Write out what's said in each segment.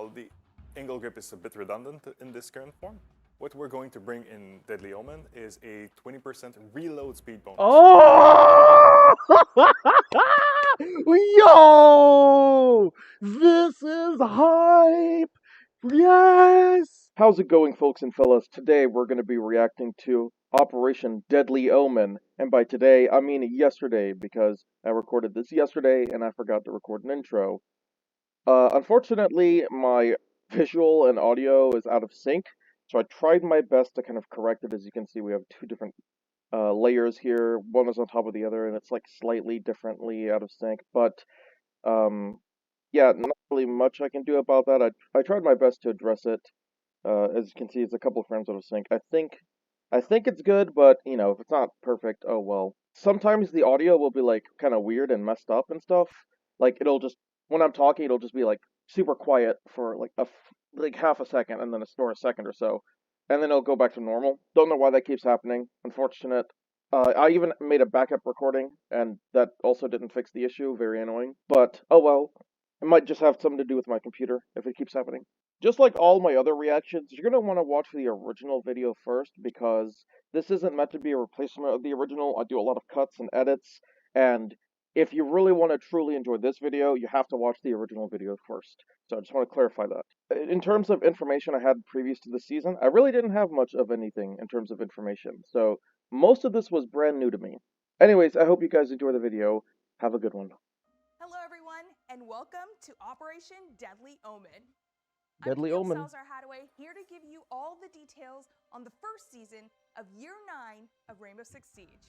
while the angle grip is a bit redundant in this current form, what we're going to bring in Deadly Omen is a 20% reload speed bonus. Oh! Yo! This is hype! Yes! How's it going, folks and fellas? Today we're going to be reacting to Operation Deadly Omen. And by today, I mean yesterday, because I recorded this yesterday and I forgot to record an intro. Unfortunately, my visual and audio is out of sync, so I tried my best to kind of correct it. As you can see, we have two different layers here. One is on top of the other, and it's like slightly differently out of sync. But yeah, not really much I can do about that. I tried my best to address it. As you can see, it's a couple frames out of sync. I think it's good, but you know, if it's not perfect, oh well. Sometimes the audio will be like kind of weird and messed up and stuff. Like when I'm talking, it'll just be like super quiet for like half a second, and then a second or so, and then it'll go back to normal. Don't know why that keeps happening. Unfortunate. I even made a backup recording, and that also didn't fix the issue. Very annoying. But oh well. It might just have something to do with my computer if it keeps happening. Just like all my other reactions, you're going to want to watch the original video first, because this isn't meant to be a replacement of the original. I do a lot of cuts and edits, and if you really want to truly enjoy this video, you have to watch the original video first. So I just want to clarify that. In terms of information I had previous to the season, I really didn't have much of anything in terms of information, so most of this was brand new to me. Anyways, I hope you guys enjoy the video. Have a good one. Hello everyone, and welcome to Operation Deadly Omen. Deadly I'm Omen. Salazar Hadaway, here to give you all the details on the first season of Year 9 of Rainbow Six Siege.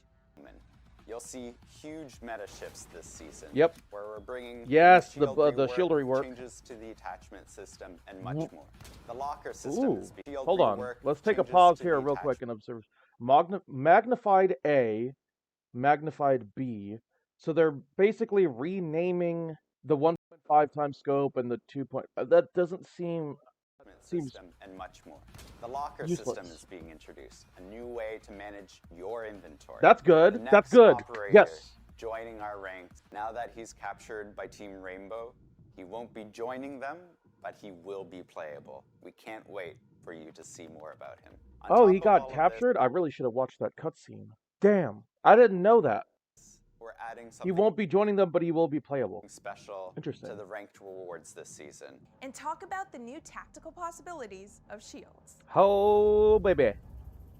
You'll see huge meta shifts this season. Yep. Where we're bringing yes, shield the shield rework, changes to the attachment system, and much more. The locker system is shield hold on. Let's take a pause here real quick and observe. Magnified A, magnified B. So they're basically renaming the 1.5 times scope and the 2. That doesn't seem system and much more. The locker useless. system is being introduced, a new way to manage your inventory. That's good. That's good. Yes. Joining our ranks. Now that he's captured by Team Rainbow, he won't be joining them, but he will be playable. We can't wait for you to see more about him. Oh, he got captured? I really should have watched that cutscene. Damn, I didn't know that. We're adding something. He won't be joining them, but he will be playable. Special Interesting. To the ranked rewards this season. And talk about the new tactical possibilities of shields. Oh, baby.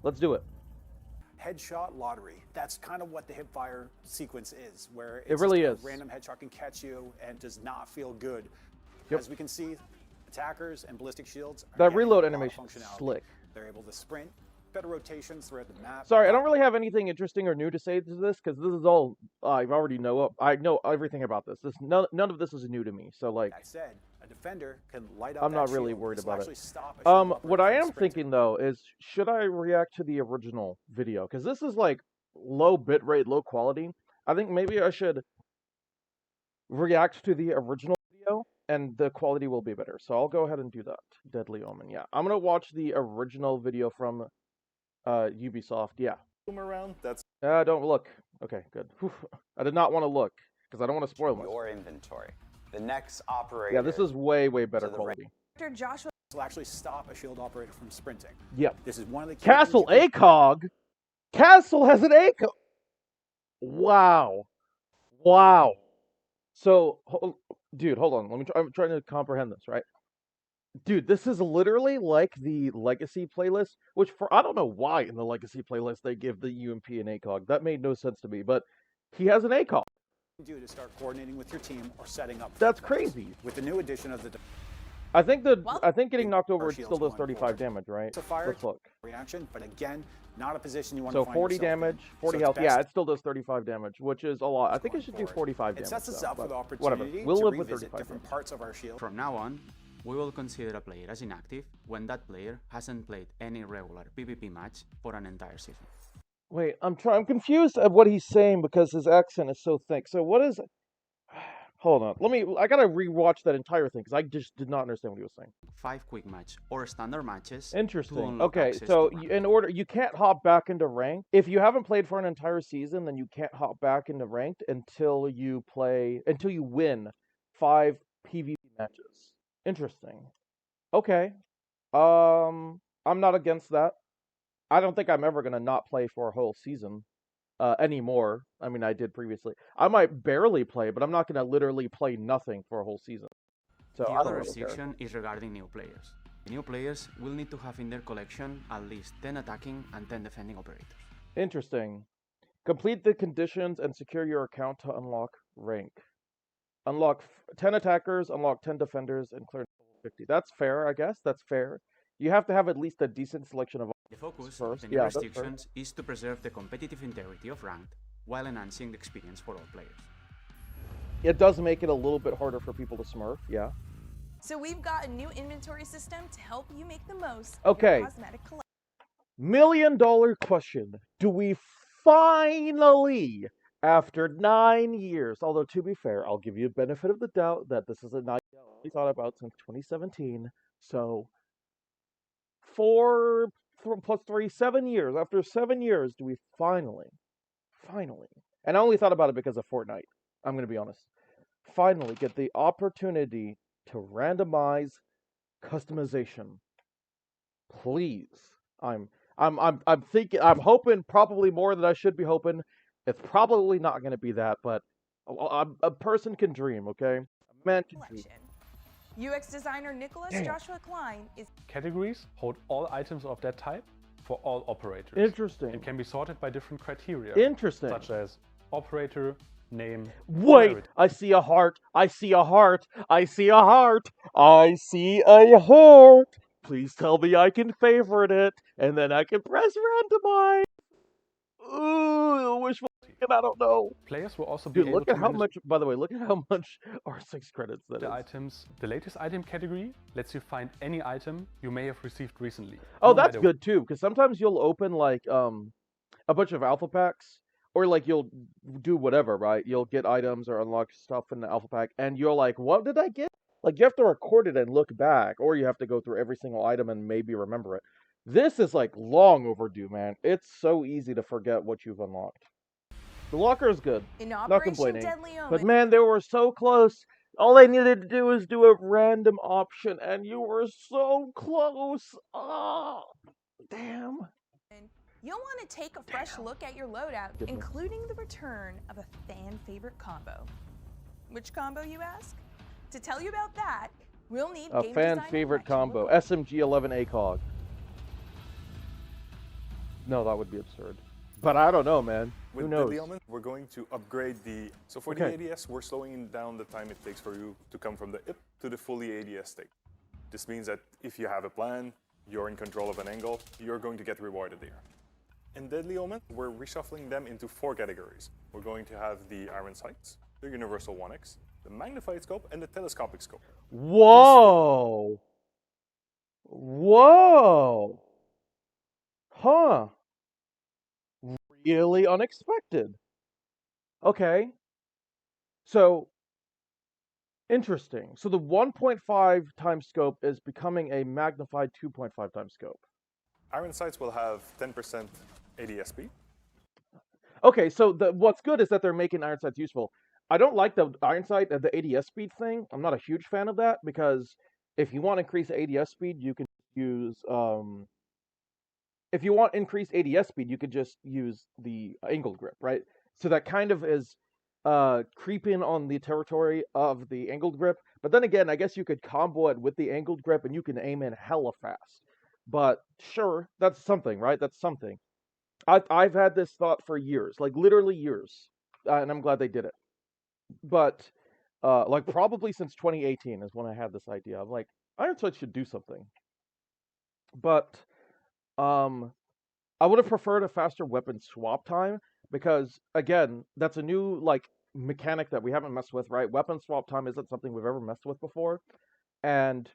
Let's do it. Headshot lottery. That's kind of what the hipfire sequence is, where it really is. A random headshot can catch you and does not feel good. Yep. As we can see, attackers and ballistic shields are that reload animation is slick. They're able to sprint, better rotations throughout the map. Sorry, I don't really have anything interesting or new to say to this, because this is all I already know. I know everything about this. None of this is new to me. So like, that said, a defender can light up. I'm not really worried about it. What I am thinking though is, should I react to the original video? Because this is like low bitrate, low quality. I think maybe I should react to the original video, and the quality will be better. So I'll go ahead and do that. Deadly Omen. Yeah, I'm gonna watch the original video from Ubisoft. Yeah. Around. That's. Don't look. Okay, good. Whew. I did not want to look because I don't want to spoil much. Your inventory. The next operator. Yeah, this is way better quality. Joshua will actually stop a shield operator from sprinting. Yep. This is one of the Castle ACOG. Castle has an ACOG. Wow. Wow. So, dude, hold on. I'm trying to comprehend this, right? Dude, this is literally like the Legacy playlist, which I don't know why in the Legacy playlist they give the UMP an ACOG. That made no sense to me, but he has an ACOG. Do to start coordinating with your team or setting up. That's crazy. With the new addition of the. I think getting knocked over still does 35 damage, right? It's a fire Let's look. Reaction, but again, not a position you want to So find 40 yourself damage, in. 40 health. Yeah, it still does 35 damage, which is a lot. I think it should do 45 damage. It sets us up for the whatever. opportunity We'll to live with revisit 35 different damage. parts of our shield. From now on, we will consider a player as inactive when that player hasn't played any regular PvP match for an entire season. Wait, I'm confused at what he's saying because his accent is so thick. So what is? Hold on. I gotta rewatch that entire thing because I just did not understand what he was saying. 5 quick match or standard matches. Interesting. Okay, so you can't hop back into ranked. If you haven't played for an entire season, then you can't hop back into ranked until you win 5 PvP matches. Interesting. Okay. I'm not against that. I don't think I'm ever gonna not play for a whole season anymore. I mean, I did previously. I might barely play, but I'm not gonna literally play nothing for a whole season. So The I don't other really care. restriction is regarding new players. New players will need to have in their collection at least 10 attacking and 10 defending operators. Interesting. Complete the conditions and secure your account to unlock rank. Unlock 10 attackers, unlock 10 defenders, and clear 50. That's fair, I guess. That's fair. You have to have at least a decent selection of The focus first. of the new Yeah, that's fair. restrictions is to preserve the competitive integrity of ranked while enhancing the experience for all players. It does make it a little bit harder for people to smurf, yeah. So we've got a new inventory system to help you make the most Okay. of your cosmetic collection. $1 million question. Do we finally, after 9 years, although to be fair, I'll give you a benefit of the doubt that this is a night we thought about since 2017, so 4 plus 3, 7 years. After 7 years, do we finally, and I only thought about it because of Fortnite, I'm going to be honest, finally get the opportunity to randomize customization? Please. I'm thinking, I'm hoping probably more than I should be hoping. It's probably not going to be that, but a person can dream, okay? A man can dream. UX designer Nicholas Joshua Klein is Categories hold all items of that type for all operators. Interesting. And can be sorted by different criteria. Interesting. Such as operator, name. Wait, rarity. I see a heart. I see a heart. I see a heart. I see a heart. Please tell me I can favorite it, and then I can press randomize. Ooh, wishful thinking, I don't know. Players will also be Dude, able look to at how manage much, by the way, look at how much R6 credits that the is. items. The latest item category lets you find any item you may have received recently. Oh, no that's matter good too, because sometimes you'll open like a bunch of alpha packs, or like you'll do whatever, right? You'll get items or unlock stuff in the alpha pack, and you're like, what did I get? Like you have to record it and look back, or you have to go through every single item and maybe remember it. This is like long overdue, man. It's so easy to forget what you've unlocked. The locker is good, in not Operation complaining. Deadly Omen. But man, they were so close. All they needed to do was do a random option, and you were so close. Oh, damn. You'll want to take a fresh look at your loadout, including the return of a fan favorite combo. Which combo, you ask? To tell you about that, we'll need A game fan designer favorite Rachel combo, LeCoultre. SMG 11 ACOG. No, that would be absurd. But I don't know, man. Who With knows? Deadly Omen, we're going to upgrade the... So for Okay. the ADS, we're slowing down the time it takes for you to come from the IP to the fully ADS state. This means that if you have a plan, you're in control of an angle, you're going to get rewarded there. In Deadly Omen, we're reshuffling them into 4 categories. We're going to have the Iron Sights, the Universal 1X, the Magnified Scope, and the Telescopic Scope. Whoa! Whoa! Huh. Really unexpected. Okay. So, interesting. So the 1.5 times scope is becoming a magnified 2.5 times scope. Iron Sights will have 10% ADS speed. Okay, so what's good is that they're making iron sights useful. I don't like the iron sight, the ADS speed thing. I'm not a huge fan of that because if you want increased ADS speed, you can use if you want increased ADS speed, you could just use the angled grip, right? So that kind of is creeping on the territory of the angled grip. But then again, I guess you could combo it with the angled grip and you can aim in hella fast. But sure, that's something, right? That's something. I've had this thought for years, like literally years, and I'm glad they did it. But like probably since 2018 is when I had this idea. I'm like, Iron Sight should do something. But I would have preferred a faster weapon swap time because again, that's a new like mechanic that we haven't messed with, right? Weapon swap time isn't something we've ever messed with before, and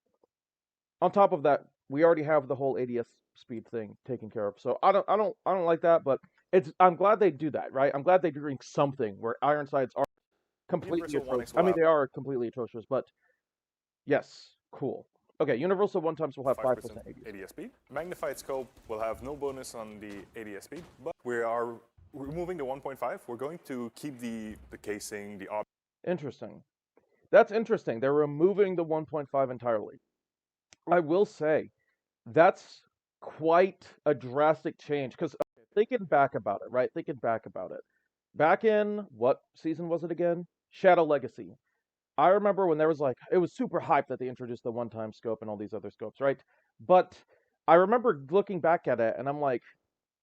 on top of that, we already have the whole ADS speed thing taken care of. So I don't like that, but I'm glad they do that, right? I'm glad they're doing something where iron sights are completely Universal atrocious. 1X I mean, will they are completely atrocious, but yes, cool. Okay, Universal 1 times will have 5% ADS. ADS speed. Magnified Scope will have no bonus on the ADS speed, but we are removing the 1.5. We're going to keep the casing, the Interesting. That's interesting. They're removing the 1.5 entirely. I will say, that's quite a drastic change. Because thinking back about it, right? Thinking back about it. Back in, what season was it again? Shadow Legacy. I remember when there was like, it was super hyped that they introduced the one-time scope and all these other scopes, right? But I remember looking back at it and I'm like,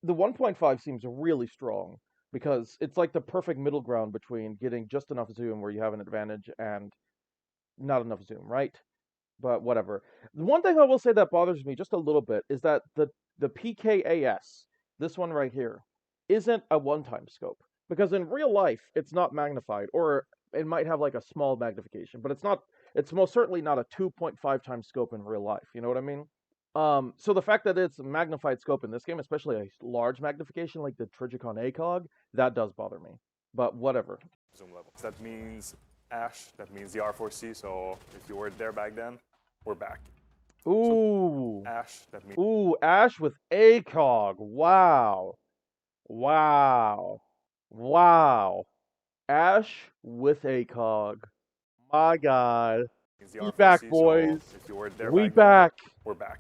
the 1.5 seems really strong because it's like the perfect middle ground between getting just enough zoom where you have an advantage and not enough zoom, right? But whatever. The one thing I will say that bothers me just a little bit is that the PKAS, this one right here, isn't a one-time scope. Because in real life, it's not magnified, or it might have like a small magnification, but it's most certainly not a 2.5 times scope in real life. You know what I mean? So the fact that it's a magnified scope in this game, especially a large magnification like the Trigicon ACOG, that does bother me. But whatever. Zoom levels. That means Ash, that means the R4C, so if you were there back then, we're back. Ooh. So, Ash, that means... Ooh, Ash with ACOG. Wow. Wow. Wow. Ash with ACOG. My God. We back, boys. So if you were there We back then, back. we're back.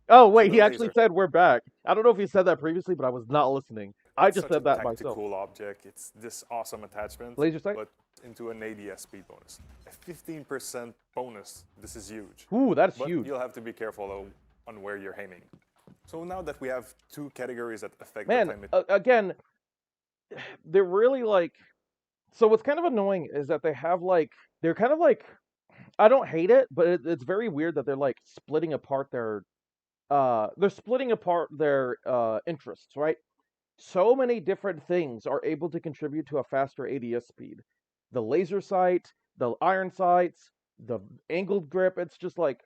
Oh, wait, So he the actually laser. said we're back. I don't know if he said that previously, but I was not listening. I just Such said a that myself. tactical object. It's this awesome attachment, Laser sight? but into an ADS speed bonus. A 15% bonus. This is huge. Ooh, that's But huge. you'll have to be careful on where you're aiming. So now that we have two categories that affect Man, the time it... again, they're really like... So what's kind of annoying is that they have like... They're kind of like... I don't hate it, but it's very weird that they're like splitting apart their... They're splitting apart their interests, right? So many different things are able to contribute to a faster ADS speed. The laser sight, the iron sights, the angled grip, it's just like...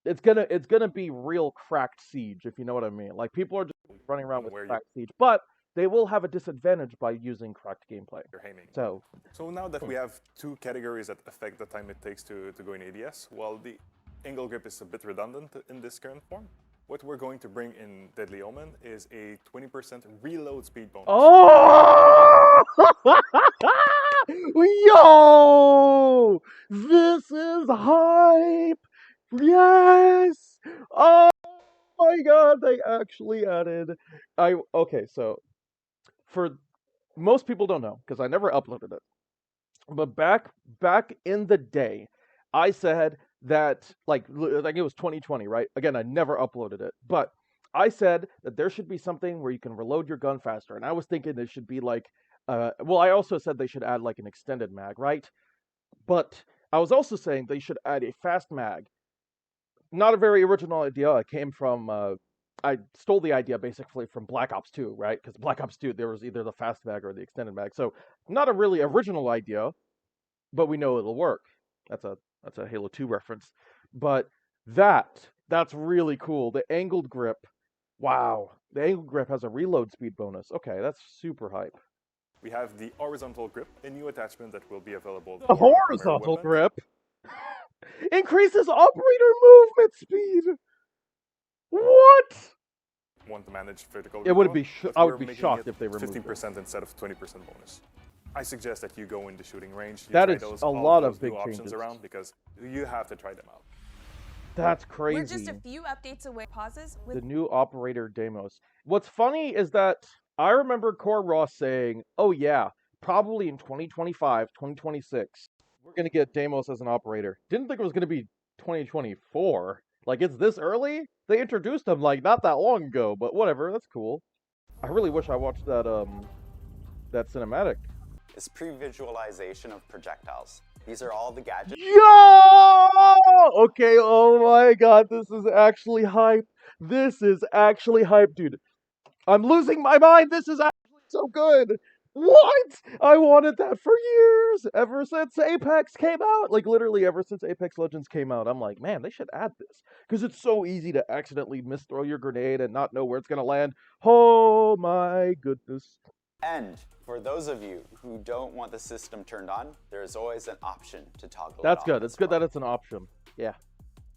It's gonna be real cracked siege, if you know what I mean. Like, people are just running around with Where cracked siege, but they will have a disadvantage by using cracked gameplay. you're aiming. So, So now that we have two categories that affect the time it takes to go in ADS, well, the angle grip is a bit redundant in this current form. What we're going to bring in Deadly Omen is a 20% reload speed bonus. oh, yo, this is hype. Yes. Oh my God, they actually added. Okay, so for most people don't know because I never uploaded it. But back in the day, I said that like it was 2020, right? Again, I never uploaded it, but I said that there should be something where you can reload your gun faster, and I was thinking there should be like, well, I also said they should add like an extended mag, right? But I was also saying they should add a fast mag. Not a very original idea. It came from I stole the idea basically from Black Ops 2, right? Because Black Ops 2, there was either the fast mag or the extended mag. So not a really original idea, but we know it'll work. That's a Halo 2 reference. But that's really cool. The angled grip. Wow. The angled grip has a reload speed bonus. Okay, that's super hype. We have the horizontal grip, a new attachment that will be available. The horizontal grip increases operator movement speed. What? Want to manage vertical? It would be. but I we're would be making shocked it if they removed 15% instead of 20% bonus. I suggest that you go in the shooting range. You That try is those, a all lot those of big new options changes. around because you have to try them out. That's crazy. We're just a few updates away. Pauses with The new operator Deimos. What's funny is that I remember Core Ross saying, "Oh yeah, probably in 2025, 2026, we're gonna get Deimos as an operator." Didn't think it was gonna be 2024. Like, it's this early? They introduced him like not that long ago, but whatever. That's cool. I really wish I watched that cinematic. Is pre-visualization of projectiles. These are all the gadgets. Yo! Okay, oh my God, this is actually hype. This is actually hype, dude. I'm losing my mind. This is actually so good. What? I wanted that for years. Ever since Apex came out. Like, literally, ever since Apex Legends came out, I'm like, man, they should add this. Because it's so easy to accidentally misthrow your grenade and not know where it's going to land. Oh my goodness. And for those of you who don't want the system turned on, there is always an option to toggle That's it good. off It's as good well. that it's an option. Yeah.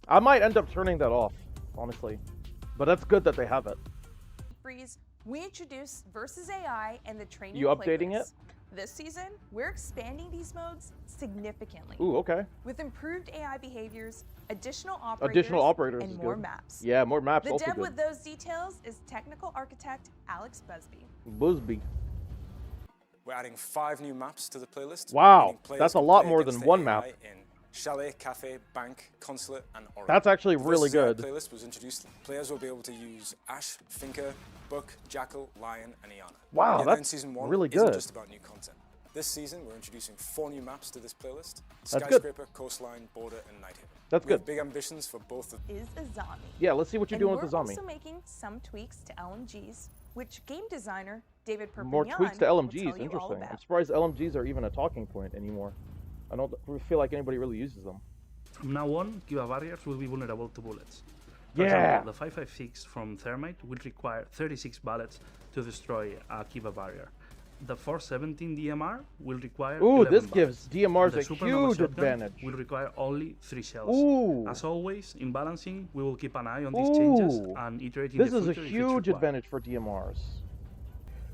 I might end up turning that off, honestly. But that's good that they have it. Breeze, we introduced Versus AI and the training You updating playbooks. This season, we're expanding these modes significantly. Ooh, okay. With improved AI behaviors, additional operators and is more good. maps. Yeah, more maps The also dev good. with those details is technical architect Alex Busby. Busby. We're adding 5 new maps to the playlist. Wow, meaning players that's a can lot play more against than the one AI map. In Chalet, Cafe, Bank, Consulate, and Oracle. That's actually The really Versus AI good. playlist was introduced. Players will be able to use Ash, Finker, Buck, Jackal, Lion, and Iana. Wow, The event that's season 1 really isn't good. just about new content. This season, we're introducing 4 new maps to this playlist: That's good. Skyscraper, Coastline, Border, and Nighthaven. That's We have good. big ambitions for both of Is Azami. Yeah, let's see what you're And doing we're with the zombie. also making some tweaks to LMGs, which game designer David Perpignan More tweaks to will tell LMGs. you all Interesting. I'm about. surprised LMGs are even a talking point anymore. I don't feel like anybody really uses them. From now on, Kiva barriers will be vulnerable to bullets. For Yeah. example, the 5.56 from Thermite will require 36 bullets to destroy a Kiva barrier. The 417 DMR will require Ooh, 11 this bullets. gives DMRs And a the Supernova huge shotgun advantage. will require only 3 shells. Ooh. As always, in balancing, we will keep an eye on these changes Ooh. and iterate in This the is a future if it's huge required. advantage for DMRs.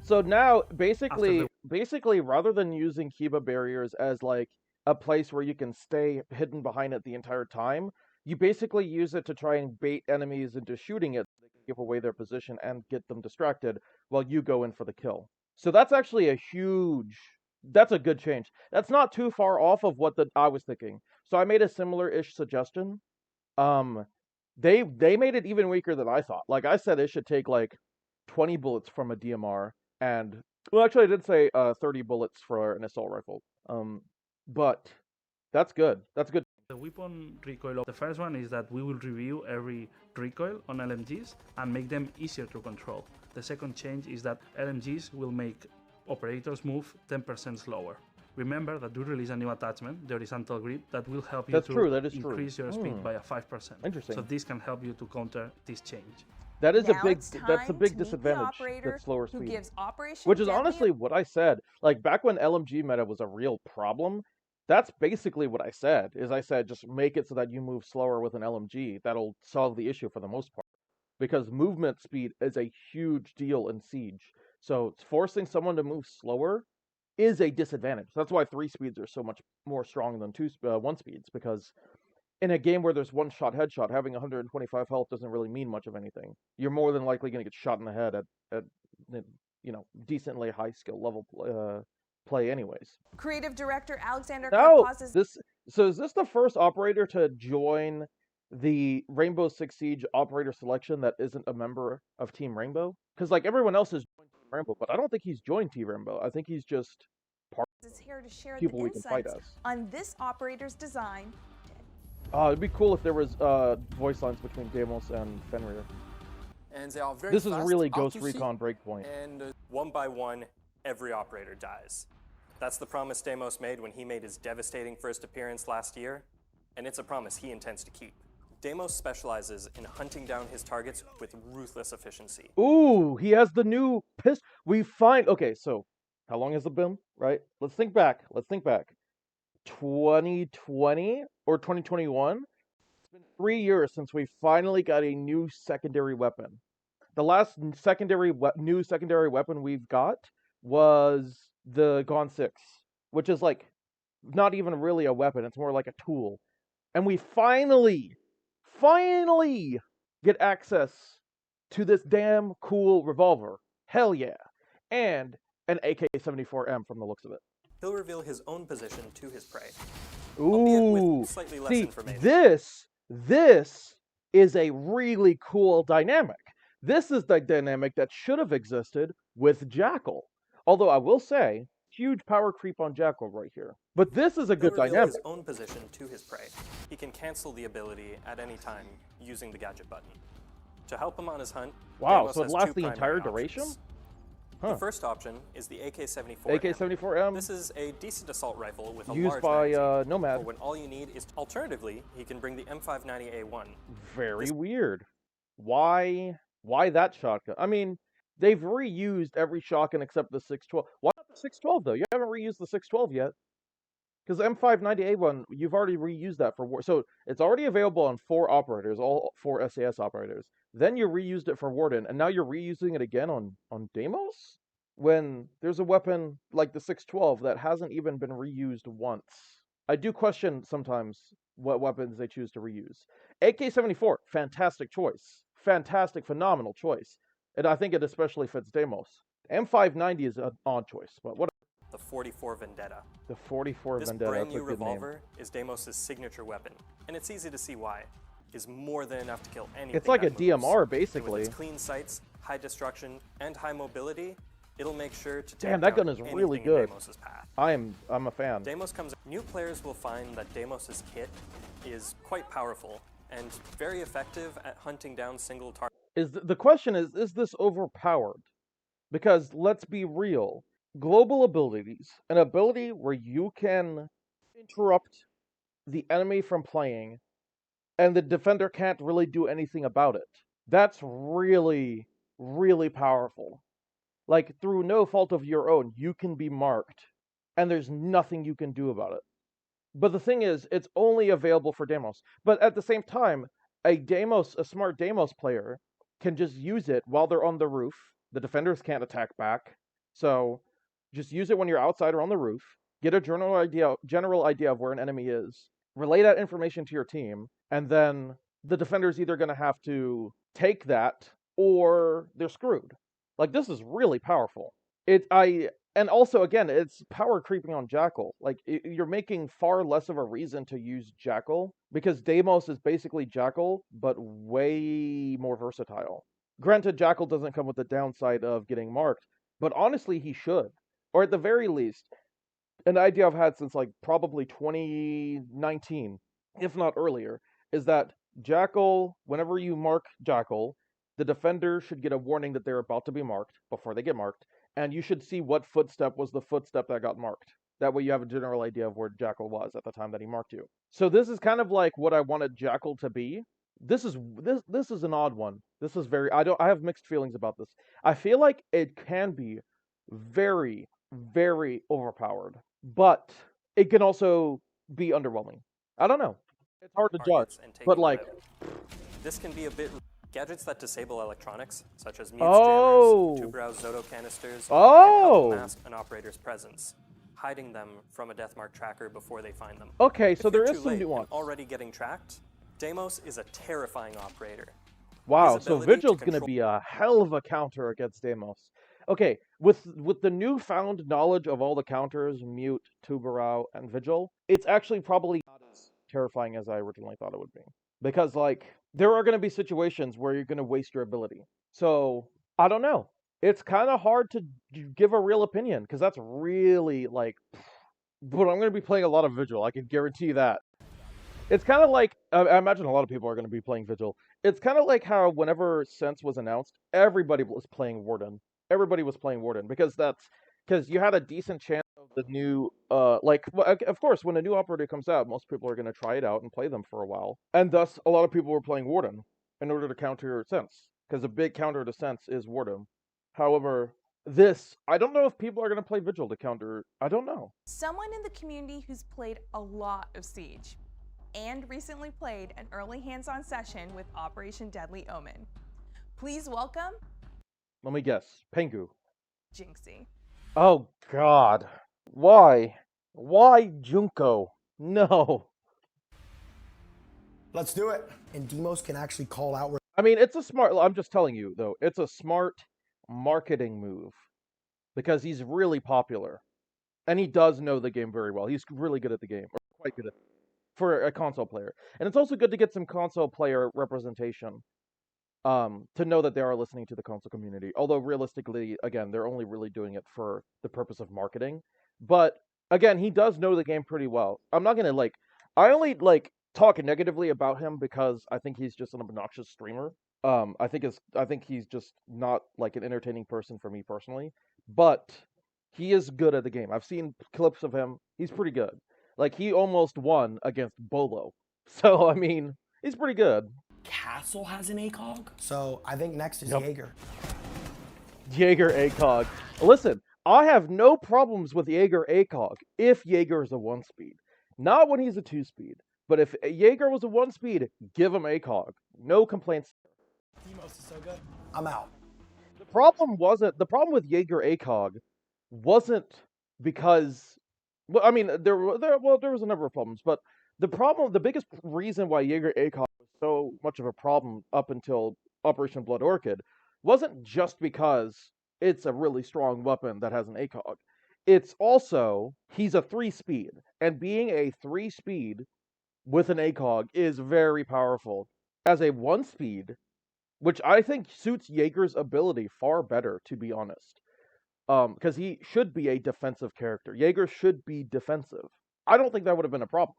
So now, basically, rather than using Kiba barriers as like a place where you can stay hidden behind it the entire time, you basically use it to try and bait enemies into shooting it. So they can give away their position and get them distracted while you go in for the kill. So that's actually that's a good change. That's not too far off of what I was thinking. So I made a similar-ish suggestion. They made it even weaker than I thought. Like I said, it should take like 20 bullets from a DMR, and well, actually, I did say 30 bullets for an assault rifle. But that's good. That's good. The weapon recoil. The first one is that we will review every recoil on LMGs and make them easier to control. The second change is that LMGs will make operators move 10% slower. Remember that we release a new attachment, the horizontal grip, that will help you That's to true, that is true. increase your speed by a 5%. Interesting. So this can help you to counter this change. That is Now a big it's that's a time to big meet the disadvantage. operator That slower who speed. gives Operation Which is Deadly honestly what I said. Like back when LMG meta was a real problem, that's basically what I said. Is I said just make it so that you move slower with an LMG. That'll solve the issue for the most part. Because movement speed is a huge deal in Siege. So forcing someone to move slower is a disadvantage. That's why 3 speeds are so much more strong than 1 speeds, because in a game where there's one shot headshot, having 125 health doesn't really mean much of anything. You're more than likely going to get shot in the head at decently high skill level play anyways. Creative director Alexander Now, Karpaz's is this the first operator to join the Rainbow Six Siege operator selection that isn't a member of Team Rainbow? Because like everyone else has joined Team Rainbow, but I don't think he's joined Team Rainbow. I think he's just is here to share people the we can fight insights as. on this operator's design. It'd be cool if there was voice lines between Deimos and Fenrir. And they are very This is fast, really hard Ghost to see, Recon Breakpoint. and One by one, every operator dies. That's the promise Deimos made when he made his devastating first appearance last year, and it's a promise he intends to keep. Deimos specializes in hunting down his targets with ruthless efficiency. Ooh, he has the new pistol. Okay, so how long has it been, right? Let's think back. 2020 or 2021? It's been 3 years since we finally got a new secondary weapon. The last new secondary weapon we've got was the Gon 6, which is like not even really a weapon, it's more like a tool. And we finally get access to this damn cool revolver. Hell yeah. And an AK-74M from the looks of it. He'll reveal his own position to his prey, albeit Ooh, with slightly less see, information. this is a really cool dynamic. This is the dynamic that should have existed with Jackal. Although I will say, huge power creep on Jackal right here. But this is a good He'll reveal dynamic. his own position to his prey. He can cancel the ability at any time using the gadget button. To help him on his hunt, Wow, Deimos so it has lasts two the entire primary duration? options. Huh. The first option is the AK-74M. AK-74M This is a decent assault rifle with a used large by magazine, Nomad. for when all you need is. Alternatively, he can bring the M590A1. Very weird. Why that shotgun? I mean, they've reused every shotgun except the 612. Why not the 612 though? You haven't reused the 612 yet. Because the M590A1, you've already reused that for war. So it's already available on 4 operators, all 4 SAS operators. Then you reused it for Warden, and now you're reusing it again on Deimos? when there's a weapon like the 612 that hasn't even been reused once. I do question sometimes what weapons they choose to reuse. AK-74, fantastic choice. Fantastic, phenomenal choice. And I think it especially fits Deimos. M590 is an odd choice, but what? The 44 Vendetta. The 44 This Vendetta, brand that's a new good name. revolver is Deimos' signature weapon, and it's easy to see why. Is more than enough to kill anything. It's like a that moves. DMR, And basically. with its clean sights, high destruction, and high mobility, it'll make sure to take Damn, that down gun is really anything in good. Deimos' path. I'm a fan. Deimos comes. New players will find that Deimos' kit is quite powerful and very effective at hunting down single targets. The question is this overpowered? Because let's be real, global abilities, an ability where you can interrupt the enemy from playing and the defender can't really do anything about it. That's really, really powerful. Like, through no fault of your own, you can be marked, and there's nothing you can do about it. But the thing is, it's only available for Deimos. But at the same time, a smart Deimos player can just use it while they're on the roof. The defenders can't attack back. So just use it when you're outside or on the roof. Get a general idea of where an enemy is. Relay that information to your team, and then the defender's either going to have to take that or they're screwed. Like, this is really powerful. And also, again, it's power creeping on Jackal. Like, you're making far less of a reason to use Jackal, because Deimos is basically Jackal, but way more versatile. Granted, Jackal doesn't come with the downside of getting marked, but honestly, he should. Or at the very least, an idea I've had since, like, probably 2019, if not earlier, is that Jackal, whenever you mark Jackal, the defender should get a warning that they're about to be marked before they get marked, and you should see what footstep was the footstep that got marked. That way you have a general idea of where Jackal was at the time that he marked you. So this is kind of like what I wanted Jackal to be. This is an odd one. This is very I have mixed feelings about this. I feel like it can be very, very overpowered, but it can also be underwhelming. I don't know. It's hard to judge, but like, this can be a bit. Gadgets that disable electronics, such as mutes, jammers, two-brow Zoto canisters, can help mask an operator's presence, hiding them from a deathmark tracker before they find them. Okay, so If there you're is too some late nuance. and already getting tracked, Deimos is a terrifying operator. Wow, His so ability to Vigil's going to be a hell of a counter against Deimos. Okay, with the newfound knowledge of all the counters, Mute, Tubarao, and Vigil, it's actually probably not as terrifying as I originally thought it would be. Because, like, there are going to be situations where you're going to waste your ability. So, I don't know. It's kind of hard to give a real opinion, because that's really, like... But I'm going to be playing a lot of Vigil, I can guarantee that. It's kind of like... I imagine a lot of people are going to be playing Vigil. It's kind of like how whenever Sense was announced, everybody was playing Warden. Everybody was playing Warden, because you had a decent chance of the new, of course, when a new operator comes out, most people are going to try it out and play them for a while. And thus, a lot of people were playing Warden in order to counter Sense, because a big counter to Sense is Warden. However, I don't know if people are going to play Vigil to counter, I don't know. Someone in the community who's played a lot of Siege, and recently played an early hands-on session with Operation Deadly Omen. Please welcome... Let me guess. Pengu. Jinxie. Oh, God. Why? Why Junko? No. Let's do it. And Deimos can actually call out. I mean, it's a smart... I'm just telling you, though. It's a smart marketing move. Because he's really popular. And he does know the game very well. He's really good at the game. Or quite good at it. For a console player. And it's also good to get some console player representation. To know that they are listening to the console community. Although realistically, again, they're only really doing it for the purpose of marketing. But again, he does know the game pretty well. I'm not gonna I only talk negatively about him because I think he's just an obnoxious streamer. I think he's just not like an entertaining person for me personally. But he is good at the game. I've seen clips of him. He's pretty good. Like, he almost won against Bolo. So I mean, he's pretty good. Castle has an ACOG? So I think next is Jaeger. Jaeger ACOG. Listen, I have no problems with Jaeger ACOG if Jaeger is a 1-speed. Not when he's a 2-speed. But if Jaeger was a 1-speed, give him ACOG. No complaints. Deimos is so good. I'm out. The problem with Jaeger ACOG wasn't because, well, I mean, there was a number of problems, but the biggest reason why Jaeger ACOG was so much of a problem up until Operation Blood Orchid wasn't just because it's a really strong weapon that has an ACOG. It's also, he's a 3-speed, and being a 3-speed with an ACOG is very powerful. As a 1-speed, which I think suits Jaeger's ability far better, to be honest. Because he should be a defensive character. Jaeger should be defensive. I don't think that would have been a problem.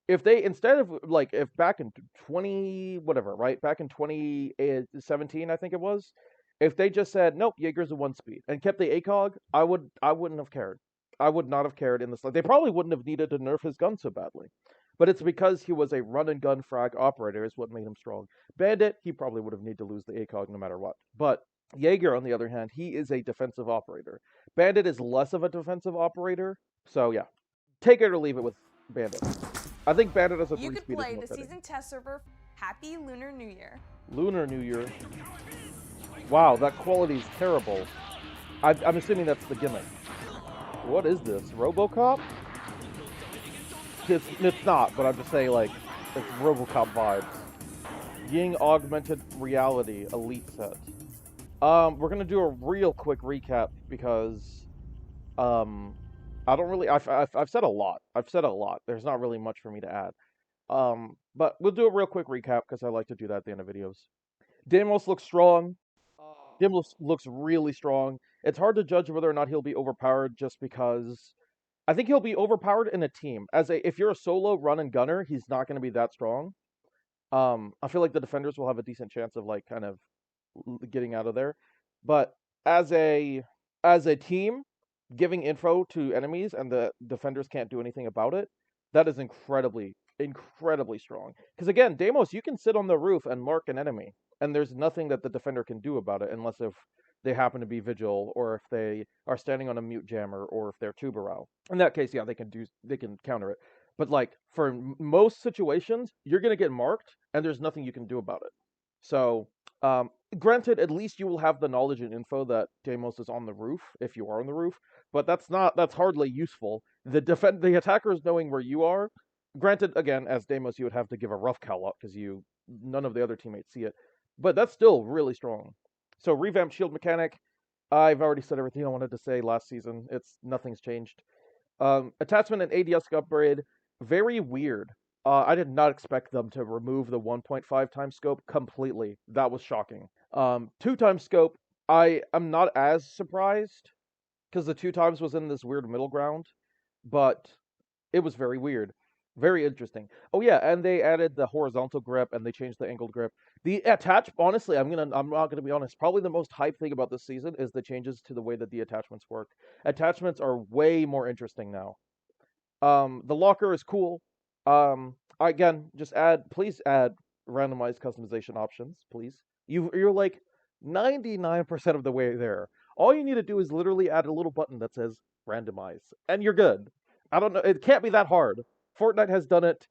If they, instead of, like, if back in 2017, I think it was, if they just said, nope, Jaeger's a 1-speed, and kept the ACOG, I wouldn't have cared. I would not have cared in this. They probably wouldn't have needed to nerf his gun so badly. But it's because he was a run-and-gun frag operator is what made him strong. Bandit, he probably would have needed to lose the ACOG no matter what. But Jaeger, on the other hand, he is a defensive operator. Bandit is less of a defensive operator, so yeah. Take it or leave it with Bandit. I think Bandit as a 3-speed You is could play more the fitting. season test server. Happy Lunar New Year. Lunar New Year. Wow, that quality is terrible. I'm assuming that's the gimmick. What is this? RoboCop? It's not, but I'm just saying, like, it's RoboCop vibes. Ying Augmented Reality Elite Set. We're gonna do a real quick recap because, I don't really. I've said a lot. There's not really much for me to add. But we'll do a real quick recap because I like to do that at the end of videos. Deimos looks strong. Deimos looks really strong. It's hard to judge whether or not he'll be overpowered just because I think he'll be overpowered in a team. If you're a solo run and gunner, he's not going to be that strong. I feel like the defenders will have a decent chance of like kind of getting out of there. But as a team, giving info to enemies and the defenders can't do anything about it, that is incredibly strong. Because again, Deimos, you can sit on the roof and mark an enemy, and there's nothing that the defender can do about it unless if they happen to be Vigil, or if they are standing on a mute jammer, or if they're Tubarao. In that case, yeah, they can counter it. But like for most situations, you're gonna get marked, and there's nothing you can do about it. So, granted, at least you will have the knowledge and info that Deimos is on the roof if you are on the roof. But that's hardly useful. The attackers knowing where you are. Granted, again, as Deimos, you would have to give a rough call up because none of the other teammates see it. But that's still really strong. So revamped shield mechanic. I've already said everything I wanted to say last season. Nothing's changed. Attachment and ADS upgrade. Very weird. I did not expect them to remove the 1.5 times scope completely. That was shocking. 2 times scope. I am not as surprised because the 2 times was in this weird middle ground, but it was very weird. Very interesting. Oh yeah, and they added the horizontal grip and they changed the angled grip. The honestly, I'm not gonna be honest. Probably the most hype thing about this season is the changes to the way that the attachments work. Attachments are way more interesting now. The locker is cool. Again, please add randomized customization options, please. You're like 99% of the way there. All you need to do is literally add a little button that says randomize, and you're good. I don't know. It can't be that hard. Fortnite has done it.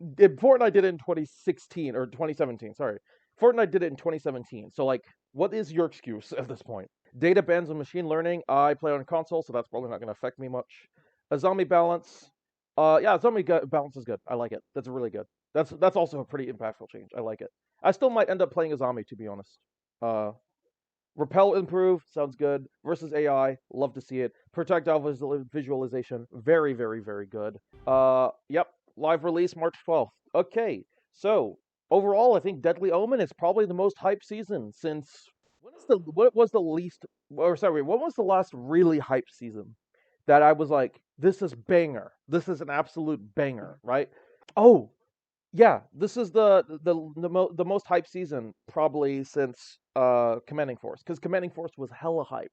Fortnite did it in 2016 or 2017. Sorry, Fortnite did it in 2017. So like, what is your excuse at this point? Data bans and machine learning. I play on console, so that's probably not going to affect me much. A zombie balance. Yeah, zombie balance is good. I like it. That's really good. That's also a pretty impactful change. I like it. I still might end up playing a zombie, to be honest. Repel improved, sounds good. Versus AI, love to see it. Projectile visualization, very, very, very good. Yep, live release March 12th. Okay, so overall, I think Deadly Omen is probably the most hyped season since what was the last really hyped season that I was like, this is banger. This is an absolute banger, right? Oh, yeah, this is the most hyped season probably since Commanding Force, because Commanding Force was hella hype.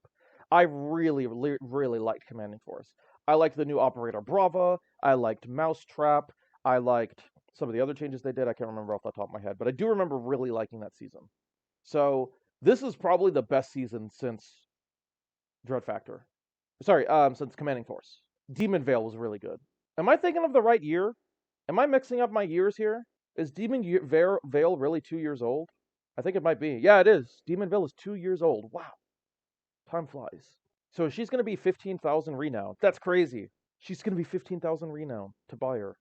I really liked Commanding Force. I liked the new Operator Brava. I liked Mousetrap. I liked some of the other changes they did. I can't remember off the top of my head, but I do remember really liking that season. So this is probably the best season since Dread Factor. Sorry, since Commanding Force. Demon Veil was really good. Am I thinking of the right year? Am I mixing up my years here? Is Demon Veil really 2 years old? I think it might be. Yeah, it is. Demon Veil is 2 years old. Wow. Time flies. So she's going to be 15,000 renown. That's crazy. She's going to be 15,000 renown to buy her,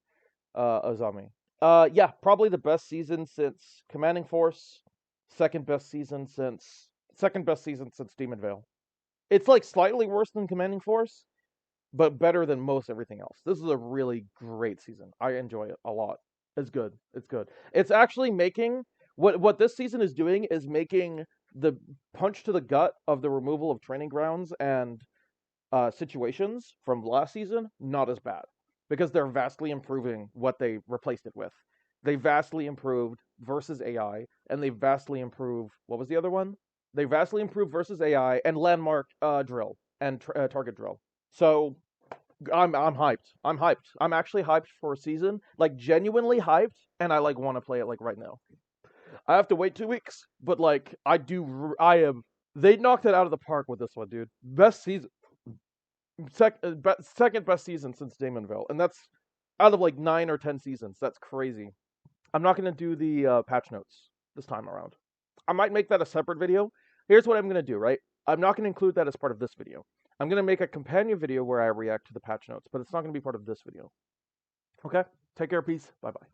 Azami. Yeah, probably the best season since Commanding Force. Second best season since Demon Veil. It's like slightly worse than Commanding Force, but better than most everything else. This is a really great season. I enjoy it a lot. It's good. It's good. It's actually making what this season is doing is making the punch to the gut of the removal of training grounds and situations from last season not as bad, because they're vastly improving what they replaced it with. They vastly improved versus AI, and they vastly improved, what was the other one? They vastly improved versus AI and landmark drill and target drill. So I'm hyped. I'm hyped. I'm actually hyped for a season, like genuinely hyped, and I like want to play it like right now. I have to wait 2 weeks, but like I am. They knocked it out of the park with this one, dude. Best season, second best season since Damon Veil, and that's out of like 9 or 10 seasons. That's crazy. I'm not gonna do the patch notes this time around. I might make that a separate video. Here's what I'm gonna do, right? I'm not gonna include that as part of this video. I'm gonna make a companion video where I react to the patch notes, but it's not gonna be part of this video. Okay? Take care, peace. Bye-bye.